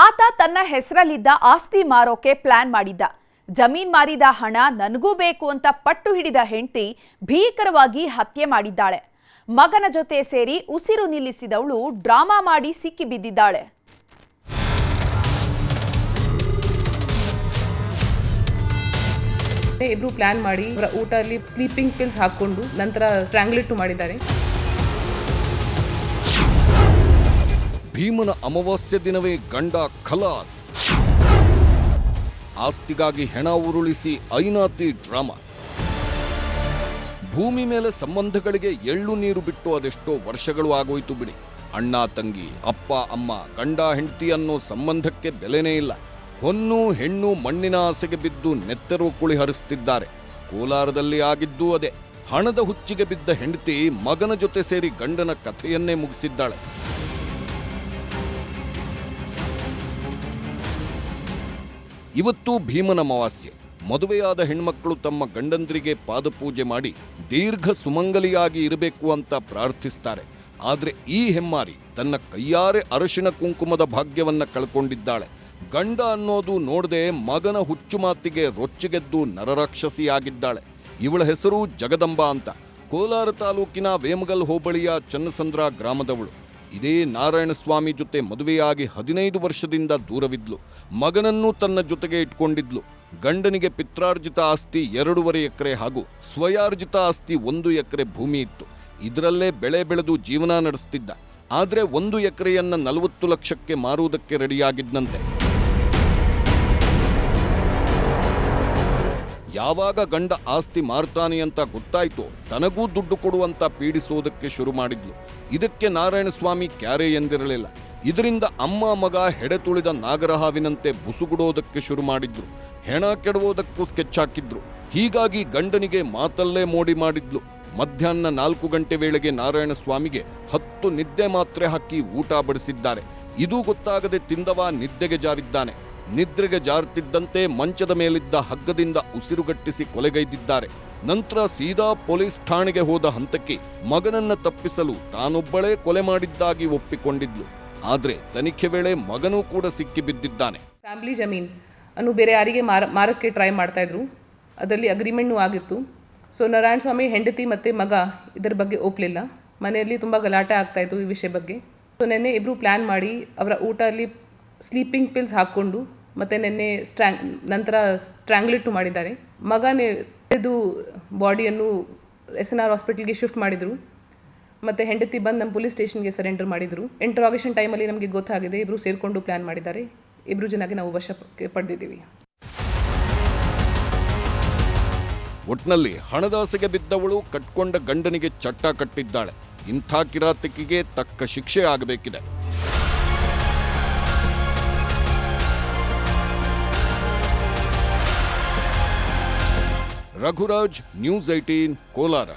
ಆತ ತನ್ನ ಹೆಸರಲ್ಲಿದ್ದ ಆಸ್ತಿ ಮಾರೋಕೆ ಪ್ಲಾನ್ ಮಾಡಿದ್ದ. ಜಮೀನ್ ಮಾರಿದ ಹಣ ನನಗೂ ಬೇಕು ಅಂತ ಪಟ್ಟು ಹಿಡಿದ ಹೆಂಡತಿ ಭೀಕರವಾಗಿ ಹತ್ಯೆ ಮಾಡಿದ್ದಾಳೆ. ಮಗನ ಜೊತೆ ಸೇರಿ ಉಸಿರು ನಿಲ್ಲಿಸಿದವಳು ಡ್ರಾಮಾ ಮಾಡಿ ಸಿಕ್ಕಿ ಬಿದ್ದಿದ್ದಾಳೆ. ಇಬ್ರು ಪ್ಲಾನ್ ಮಾಡಿ ಊಟ ಅಲ್ಲಿ ಸ್ಲೀಪಿಂಗ್ ಪಿಲ್ಸ್ ಹಾಕೊಂಡು ನಂತರ ಸ್ಟ್ರಾಂಗ್ಲೇಟ್ ಮಾಡಿದ್ದಾರೆ. ಭೀಮನ ಅಮಾವಾಸ್ಯೆ ದಿನವೇ ಗಂಡ ಖಲಾಸ್. ಆಸ್ತಿಗಾಗಿ ಹೆಣ ಉರುಳಿಸಿ ಐನಾತಿ ಡ್ರಾಮಾ. ಭೂಮಿ ಮೇಲೆ ಸಂಬಂಧಗಳಿಗೆ ಎಳ್ಳು ನೀರು ಬಿಟ್ಟು ಅದೆಷ್ಟೋ ವರ್ಷಗಳು ಆಗೋಯ್ತು ಬಿಡಿ. ಅಣ್ಣ ತಂಗಿ, ಅಪ್ಪ ಅಮ್ಮ, ಗಂಡ ಹೆಂಡತಿ ಅನ್ನೋ ಸಂಬಂಧಕ್ಕೆ ಬೆಲೆನೇ ಇಲ್ಲ. ಹೊನ್ನು ಹೆಣ್ಣು ಮಣ್ಣಿನ ಆಸೆಗೆ ಬಿದ್ದು ನೆತ್ತರು ಕುಳಿ ಹರಿಸ್ತಿದ್ದಾರೆ. ಕೋಲಾರದಲ್ಲಿ ಆಗಿದ್ದು ಅದೇ. ಹಣದ ಹುಚ್ಚಿಗೆ ಬಿದ್ದ ಹೆಂಡತಿ ಮಗನ ಜೊತೆ ಸೇರಿ ಗಂಡನ ಕಥೆಯನ್ನೇ ಮುಗಿಸಿದ್ದಾಳೆ. ಇವತ್ತು ಭೀಮನ ಅಮಾವಾಸ್ಯೆ. ಮದುವೆಯಾದ ಹೆಣ್ಮಕ್ಕಳು ತಮ್ಮ ಗಂಡಂದ್ರಿಗೆ ಪಾದಪೂಜೆ ಮಾಡಿ ದೀರ್ಘ ಸುಮಂಗಲಿಯಾಗಿ ಇರಬೇಕು ಅಂತ ಪ್ರಾರ್ಥಿಸ್ತಾರೆ. ಆದರೆ ಈ ಹೆಮ್ಮಾರಿ ತನ್ನ ಕೈಯಾರೆ ಅರಶಿನ ಕುಂಕುಮದ ಭಾಗ್ಯವನ್ನ ಕಳ್ಕೊಂಡಿದ್ದಾಳೆ. ಗಂಡ ಅನ್ನೋದು ನೋಡದೆ ಮಗನ ಹುಚ್ಚು ಮಾತಿಗೆ ರೊಚ್ಚಿಗೆದ್ದು ನರರಾಕ್ಷಸಿಯಾಗಿದ್ದಾಳೆ. ಇವಳ ಹೆಸರು ಜಗದಂಬ ಅಂತ. ಕೋಲಾರ ತಾಲೂಕಿನ ವೇಮಗಲ್ ಹೋಬಳಿಯ ಚನ್ನಸಂದ್ರ ಗ್ರಾಮದವಳು. ಇದೇ ನಾರಾಯಣಸ್ವಾಮಿ ಜೊತೆ ಮದುವೆಯಾಗಿ 15 ವರ್ಷದಿಂದ ದೂರವಿದ್ಲು. ಮಗನನ್ನು ತನ್ನ ಜೊತೆಗೆ ಇಟ್ಕೊಂಡಿದ್ಲು. ಗಂಡನಿಗೆ ಪಿತ್ರಾರ್ಜಿತ ಆಸ್ತಿ 2.5 ಎಕರೆ ಹಾಗೂ ಸ್ವಯಾರ್ಜಿತ ಆಸ್ತಿ 1 ಎಕರೆ ಭೂಮಿ ಇತ್ತು. ಇದರಲ್ಲೇ ಬೆಳೆ ಬೆಳೆದು ಜೀವನ ನಡೆಸ್ತಿದ್ದ. ಆದರೆ 1 ಎಕರೆಯನ್ನ 40 ಲಕ್ಷಕ್ಕೆ ಮಾರುವುದಕ್ಕೆ ರೆಡಿಯಾಗಿದ್ದಂತೆ. ಯಾವಾಗ ಗಂಡ ಆಸ್ತಿ ಮಾರ್ತಾನೆ ಅಂತ ಗೊತ್ತಾಯ್ತು, ತನಗೂ ದುಡ್ಡು ಕೊಡುವಂತ ಪೀಡಿಸೋದಕ್ಕೆ ಶುರು ಮಾಡಿದ್ಲು. ಇದಕ್ಕೆ ನಾರಾಯಣಸ್ವಾಮಿ ಕ್ಯಾರೆ ಎಂದಿರಲಿಲ್ಲ. ಇದರಿಂದ ಅಮ್ಮ ಮಗ ಹೆಡೆ ತುಳಿದ ನಾಗರಹಾವಿನಂತೆ ಬುಸುಗುಡೋದಕ್ಕೆ ಶುರು ಮಾಡಿದ್ರು. ಹೆಣ ಕೆಡವೋದಕ್ಕೂ ಸ್ಕೆಚ್ ಹಾಕಿದ್ರು. ಹೀಗಾಗಿ ಗಂಡನಿಗೆ ಮಾತಲ್ಲೇ ಮೋಡಿ ಮಾಡಿದ್ಲು. ಮಧ್ಯಾಹ್ನ 4 ಗಂಟೆ ವೇಳೆಗೆ ನಾರಾಯಣಸ್ವಾಮಿಗೆ 10 ನಿದ್ದೆ ಮಾತ್ರೆ ಹಾಕಿ ಊಟ ಬಡಿಸಿದ್ದಾರೆ. ಇದು ಗೊತ್ತಾಗದೆ ತಿಂದವ ನಿದ್ದೆಗೆ ಜಾರಿದ್ದಾನೆ. ನಿದ್ರೆಗೆ ಜಾರುತ್ತಿದ್ದಂತೆ ಮಂಚದ ಮೇಲಿದ್ದ ಹಗ್ಗದಿಂದ ಉಸಿರುಗಟ್ಟಿಸಿ ಕೊಲೆಗೈದಿದ್ದಾರೆ. ನಂತರ ಸೀದಾ ಪೊಲೀಸ್ ಠಾಣೆಗೆ ಹೋದ ಹಂತಕ್ಕೆ ಮಗನನ್ನ ತಪ್ಪಿಸಲು ತಾನೊಬ್ಬಳೇ ಕೊಲೆ ಮಾಡಿದ್ದಾಗಿ ಒಪ್ಪಿಕೊಂಡಿದ್ಲು. ಆದ್ರೆ ತನಿಖೆ ವೇಳೆ ಮಗನೂ ಕೂಡ ಸಿಕ್ಕಿ ಬಿದ್ದಿದ್ದಾನೆ. ಫ್ಯಾಮಿಲಿ ಜಮೀನ್ ಅನ್ನು ಬೇರೆ ಯಾರಿಗೆ ಮಾರಕ್ಕೆ ಟ್ರೈ ಮಾಡ್ತಾ ಇದ್ರು. ಅದರಲ್ಲಿ ಅಗ್ರಿಮೆಂಟ್ನೂ ಆಗಿತ್ತು. ಸೊ ನಾರಾಯಣ ಸ್ವಾಮಿ ಹೆಂಡತಿ ಮತ್ತು ಮಗ ಇದರ ಬಗ್ಗೆ ಒಪ್ಪಲಿಲ್ಲ. ಮನೆಯಲ್ಲಿ ತುಂಬ ಗಲಾಟೆ ಆಗ್ತಾಯಿತ್ತು ಈ ವಿಷಯ ಬಗ್ಗೆ. ಸೊ ನೆನ್ನೆ ಇಬ್ಬರು ಪ್ಲ್ಯಾನ್ ಮಾಡಿ ಅವರ ಊಟ ಅಲ್ಲಿ ಸ್ಲೀಪಿಂಗ್ ಪಿಲ್ಸ್ ಹಾಕ್ಕೊಂಡು ಮತ್ತು ನೆನ್ನೆ ನಂತರ ಸ್ಟ್ರಾಂಗ್ಲೇಟ್ ಮಾಡಿದ್ದಾರೆ. ಮಗನೇ ಇದು ಬಾಡಿಯನ್ನು SNR ಹಾಸ್ಪಿಟಲ್ಗೆ ಶಿಫ್ಟ್ ಮಾಡಿದರು. ಮತ್ತು ಹೆಂಡತಿ ಬಂದು ನಮ್ಮ ಪೊಲೀಸ್ ಸ್ಟೇಷನ್ಗೆ ಸರೆಂಡರ್ ಮಾಡಿದರು. ಇಂಟ್ರಾಗೇಷನ್ ಟೈಮಲ್ಲಿ ನಮಗೆ ಗೊತ್ತಾಗಿದೆ ಇಬ್ಬರು ಸೇರಿಕೊಂಡು ಪ್ಲ್ಯಾನ್ ಮಾಡಿದ್ದಾರೆ. 2 ಜನಕ್ಕೆ ನಾವು ವಶಕ್ಕೆ ಪಡೆದಿದ್ದೀವಿ. ಒಟ್ನಲ್ಲಿ ಹಣದಾಸೆಗೆ ಬಿದ್ದವಳು ಕಟ್ಕೊಂಡ ಗಂಡನಿಗೆ ಚಟ್ಟ ಕಟ್ಟಿದ್ದಾಳೆ. ಇಂಥ ಕಿರಾತಕಿಗೆ ತಕ್ಕ ಶಿಕ್ಷೆ ಆಗಬೇಕಿದೆ. ರಘುರಾಜ್, ನ್ಯೂಸ್ 18, ಕೋಲಾರ.